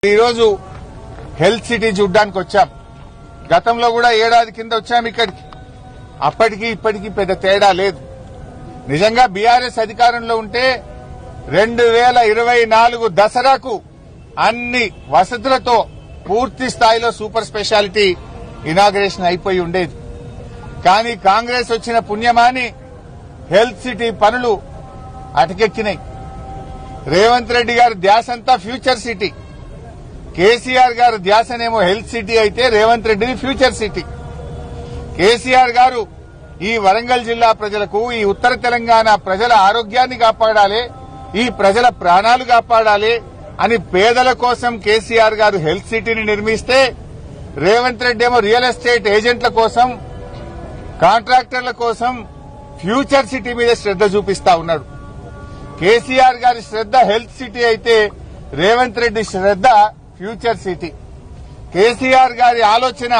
ఈరోజు health city చూడ్డానికి వచ్చాం. గతంలో కూడా ఏడాది కింద వచ్చాం ఇక్కడికి. అప్పటికి ఇప్పటికి పెద్ద తేడా లేదు. నిజంగా బీఆర్ఎస్ అధికారంలో ఉంటే 2024 దసరాకు అన్ని వసతులతో పూర్తి స్థాయిలో సూపర్ స్పెషాలిటీ ఇనాగరేషన్ అయిపోయి ఉండేది. కానీ కాంగ్రెస్ వచ్చిన పుణ్యమాని హెల్త్ సిటీ పనులు అటకెక్కినాయి. రేవంత్ రెడ్డి గారి ధ్యాసంతా ఫ్యూచర్ సిటీ. కేసీఆర్ గారు ధ్యాసనేమో హెల్త్ సిటీ అయితే రేవంత్ రెడ్డిని ఫ్యూచర్ సిటీ. కేసీఆర్ గారు ఈ వరంగల్ జిల్లా ప్రజలకు, ఈ ఉత్తర తెలంగాణ ప్రజల ఆరోగ్యాన్ని కాపాడాలి, ఈ ప్రజల ప్రాణాలు కాపాడాలి అని పేదల కోసం కేసీఆర్ గారు హెల్త్ సిటీని నిర్మిస్తే రేవంత్ రెడ్డి ఏమో రియల్ ఎస్టేట్ ఏజెంట్ల కోసం, కాంట్రాక్టర్ల కోసం ఫ్యూచర్ సిటీ మీద శ్రద్ధ చూపిస్తా ఉన్నాడు. కేసీఆర్ గారి శ్రద్ధ హెల్త్ సిటీ అయితే రేవంత్ రెడ్డి శ్రద్ధ ఫ్యూచర్ సిటీ. కేసీఆర్ గారి ఆలోచన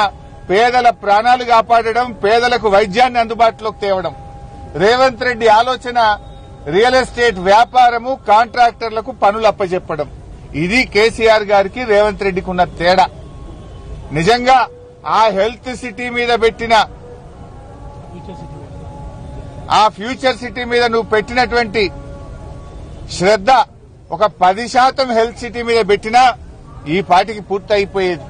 పేదల ప్రాణాలు కాపాడడం, పేదలకు వైద్యాన్ని అందుబాటులోకి తేవడం. రేవంత్ రెడ్డి ఆలోచన రియల్ ఎస్టేట్ వ్యాపారము, కాంట్రాక్టర్లకు పనులు అప్పచెప్పడం. ఇది కేసీఆర్ గారికి రేవంత్ రెడ్డికి ఉన్న తేడా. నిజంగా ఆ హెల్త్ సిటీ మీద పెట్టిన, ఆ ఫ్యూచర్ సిటీ మీద నువ్వు పెట్టినటువంటి శ్రద్ధ ఒక 10% హెల్త్ సిటీ మీద పెట్టినా ఈ పాటికి పూర్తి అయిపోయేది.